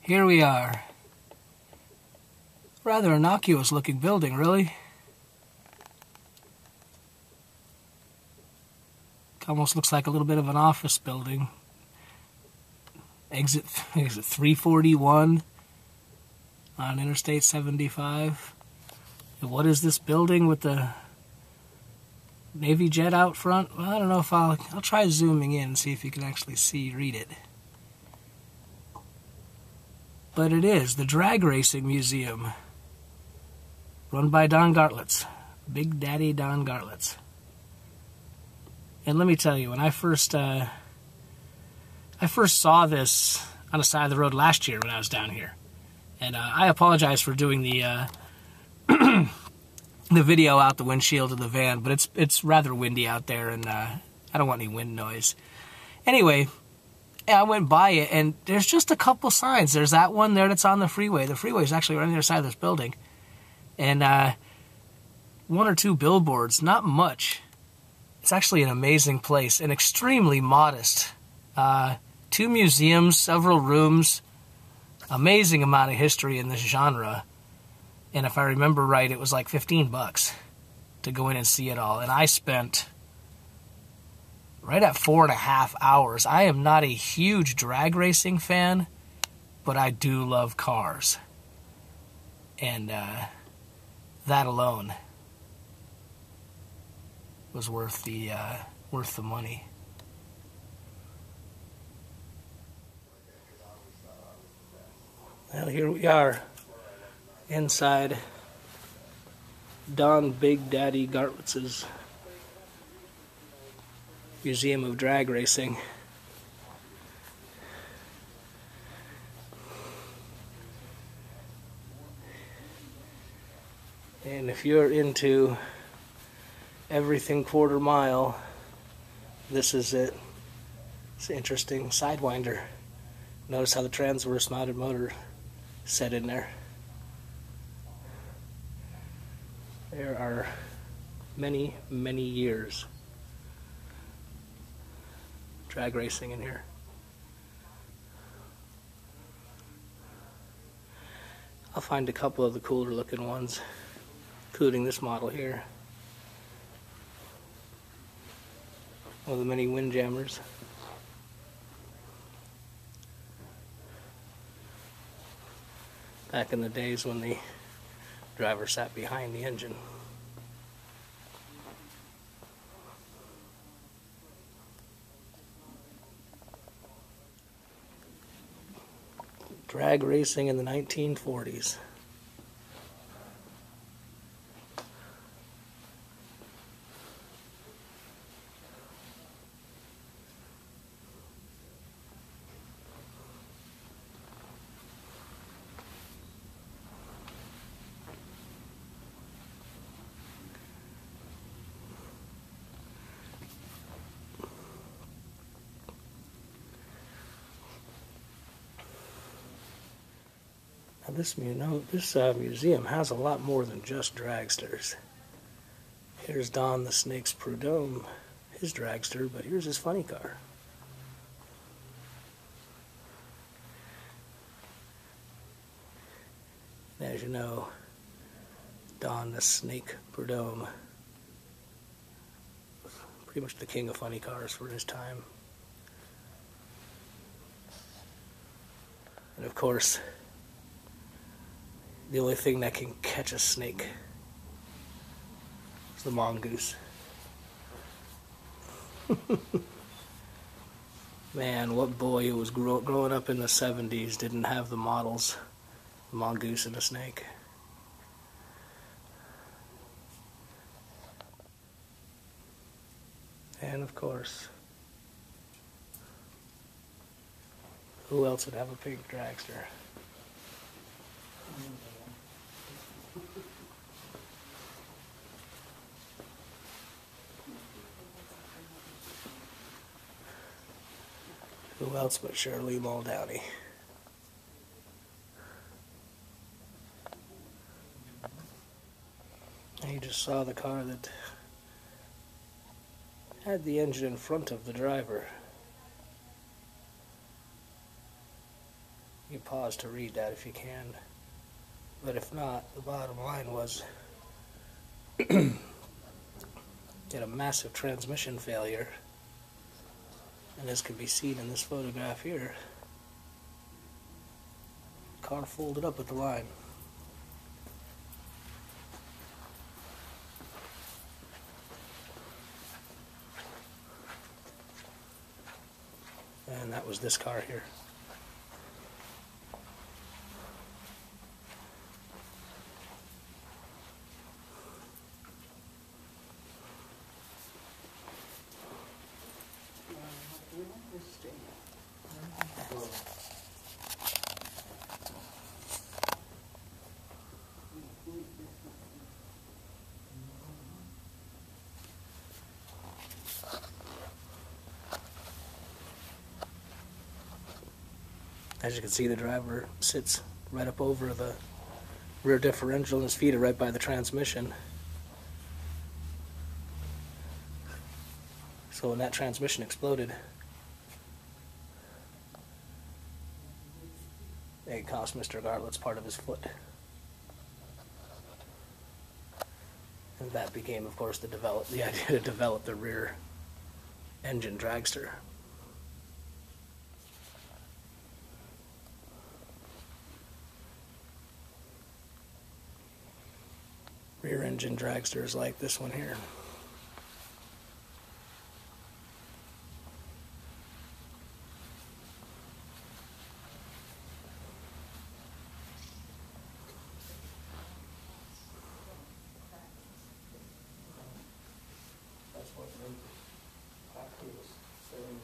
Here we are. Rather innocuous looking building, really. Almost looks like a little bit of an office building. Exit 341 on Interstate 75. And what is this building with the Navy jet out front? Well, I don't know if I'll try zooming in and see if you can actually read it. But it is the Drag Racing Museum, run by Don Garlits, Big Daddy Don Garlits. And let me tell you, when I first saw this on the side of the road last year when I was down here, and I apologize for doing the the video out the windshield of the van, but it's rather windy out there, and I don't want any wind noise. Anyway, I went by it, and there's just a couple signs. There's that one there that's on the freeway. The freeway is actually right on the other side of this building. And one or two billboards, not much. It's actually an amazing place, and extremely modest. 2 museums, several rooms, amazing amount of history in this genre. And if I remember right, it was like $15 to go in and see it all. And I spent right at 4.5 hours. I am not a huge drag racing fan, but I do love cars. And that alone was worth the money. Well, here we are inside Don Big Daddy Garlitz's Museum of Drag Racing. And if you're into everything quarter mile, this is it. It's an interesting Sidewinder. Notice how the transverse mounted motor set in there. There are many, many years drag racing in here. I'll find a couple of the cooler looking ones, including this model here. One of the many windjammers. Back in the days when the driver sat behind the engine. Drag racing in the 1940s. This museum has a lot more than just dragsters. Here's Don the Snake's Prudhomme, his dragster, but here's his funny car. And as you know, Don the Snake Prudhomme was pretty much the king of funny cars for his time. And of course, the only thing that can catch a snake is the mongoose. Man, what boy who was growing up in the 70s didn't have the models, the mongoose and the snake. And of course, who else would have a pink dragster? Who else but Shirley Muldowney? And you just saw the car that had the engine in front of the driver. You pause to read that if you can. But if not, the bottom line was get a massive transmission failure. And as can be seen in this photograph here, car folded up at the line. And that was this car here. As you can see, the driver sits right up over the rear differential and his feet are right by the transmission. So when that transmission exploded, it cost Mr. Garlits part of his foot. And that became, of course, the idea to develop the rear engine dragster. Rear engine dragsters like this one here. That's what the was saying.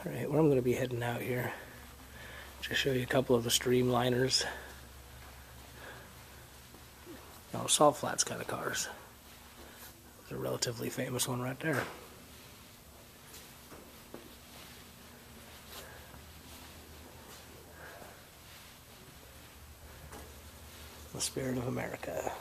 Alright, well, I'm going to be heading out here to show you a couple of the streamliners. No, salt flats kind of cars. There's a relatively famous one right there. The Spirit of America.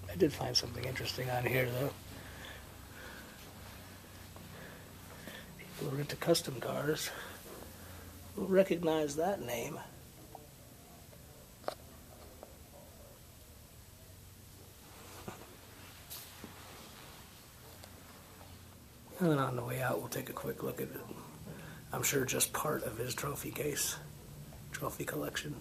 I did find something interesting on here, though. People who are into custom cars will recognize that name. And then on the way out, we'll take a quick look at it. I'm sure just part of his trophy case, trophy collection.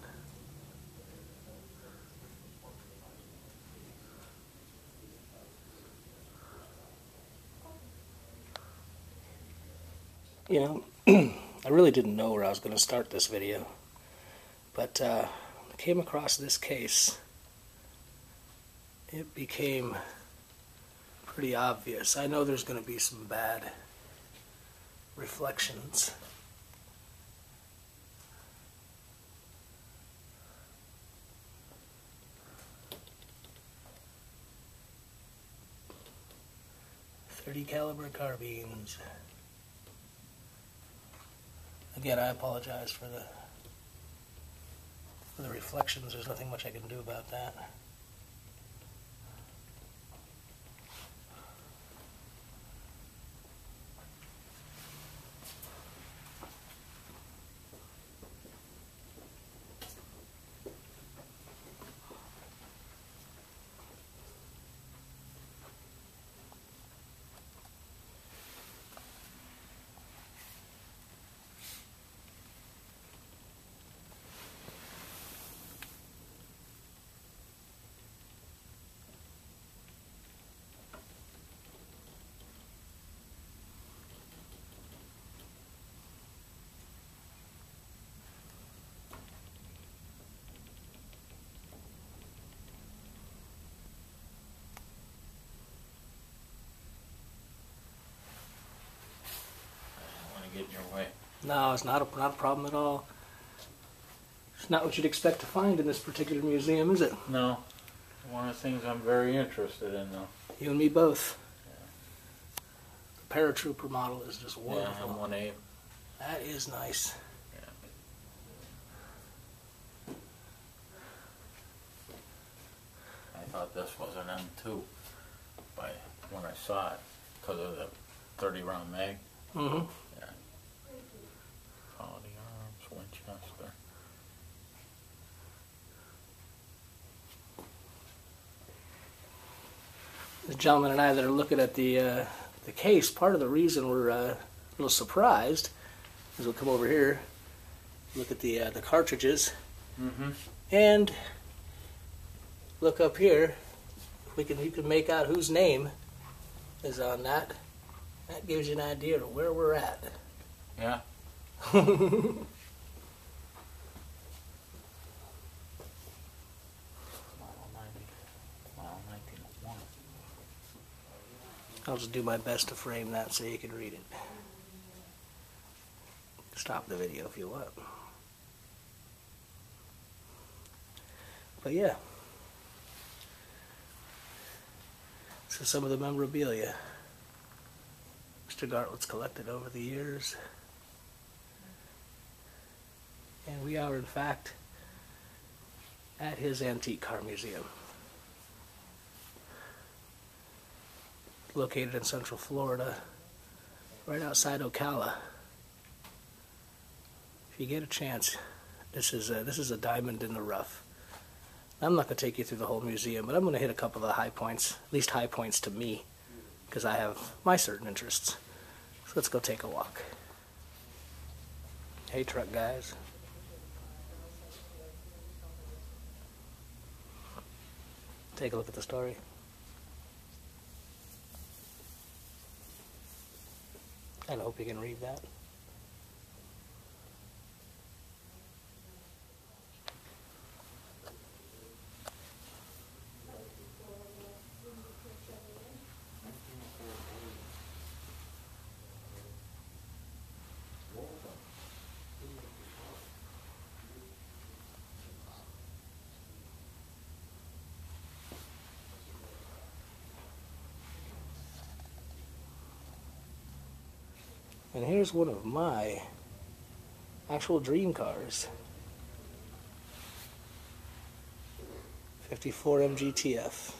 You know, I really didn't know where I was going to start this video, but I came across this case. It became pretty obvious. I know there's going to be some bad reflections. .30 caliber carbines. Again, I apologize for the For the reflections, there's nothing much I can do about that. Get in your way. No, it's not a problem at all. It's not what you'd expect to find in this particular museum, is it? No. One of the things I'm very interested in, though. You and me both. Yeah. The paratrooper model is just wonderful. Yeah, M1A. That is nice. Yeah. I thought this was an M2 when I saw it because of the 30-round mag. Mm-hmm. Quality Arms, Winchester. The gentleman and I that are looking at the case, part of the reason we're a little surprised is we'll come over here, look at the cartridges, and look up here. You can make out whose name is on that. That gives you an idea of where we're at. Yeah. I'll just do my best to frame that so you can read it. Stop the video if you want. But yeah. So some of the memorabilia Mr. Garlits collected over the years. And we are in fact at his antique car museum. Located in Central Florida, right outside Ocala. If you get a chance, this is a diamond in the rough. I'm not going to take you through the whole museum, but I'm going to hit a couple of the high points, at least high points to me, because I have my certain interests. So let's go take a walk. Hey, truck guys. Take a look at the story. I hope you can read that. And here's one of my actual dream cars. 54 MGTF.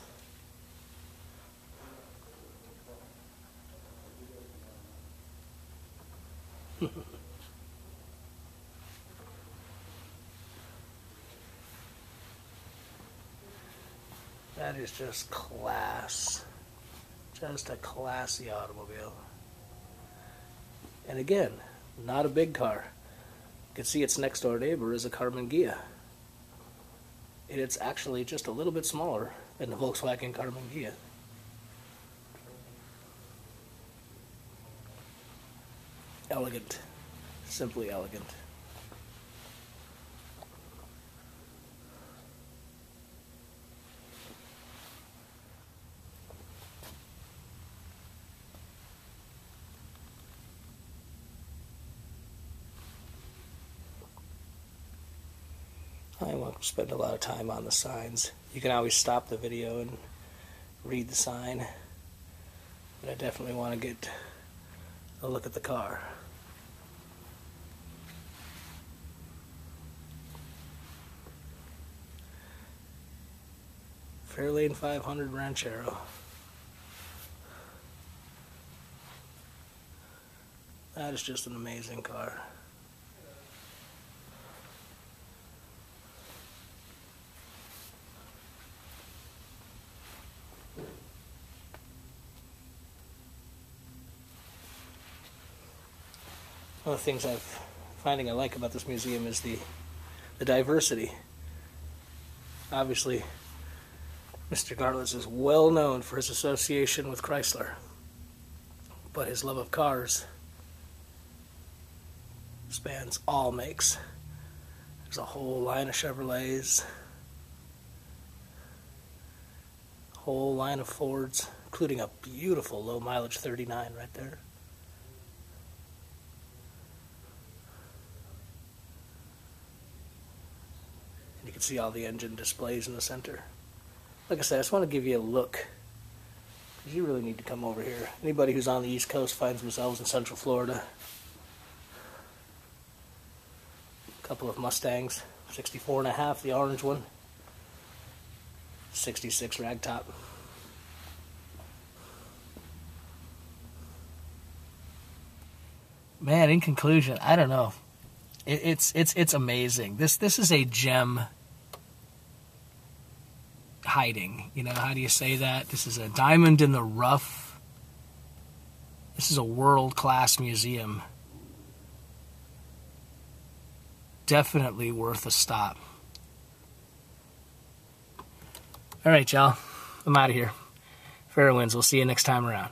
That is just class. Just a classy automobile. And again, not a big car. You can see its next door neighbor is a Karmann Ghia. And it's actually just a little bit smaller than the Volkswagen Karmann Ghia. Elegant. Simply elegant. I won't spend a lot of time on the signs. You can always stop the video and read the sign. But I definitely want to get a look at the car. Fairlane 500 Ranchero. That is just an amazing car. One of the things I'm finding I like about this museum is the diversity. Obviously, Mr. Garlits is well known for his association with Chrysler, but his love of cars spans all makes. There's a whole line of Chevrolets, a whole line of Fords, including a beautiful low mileage 39 right there. And you can see all the engine displays in the center. Like I said, I just want to give you a look, because you really need to come over here. Anybody who's on the East Coast finds themselves in Central Florida. A couple of Mustangs, 64.5, the orange one, 66 ragtop. Man, in conclusion, I don't know. It's amazing. This is a gem hiding. You know, how do you say that? This is a diamond in the rough. This is a world-class museum. Definitely worth a stop. All right, y'all. I'm out of here. Fair winds. We'll see you next time around.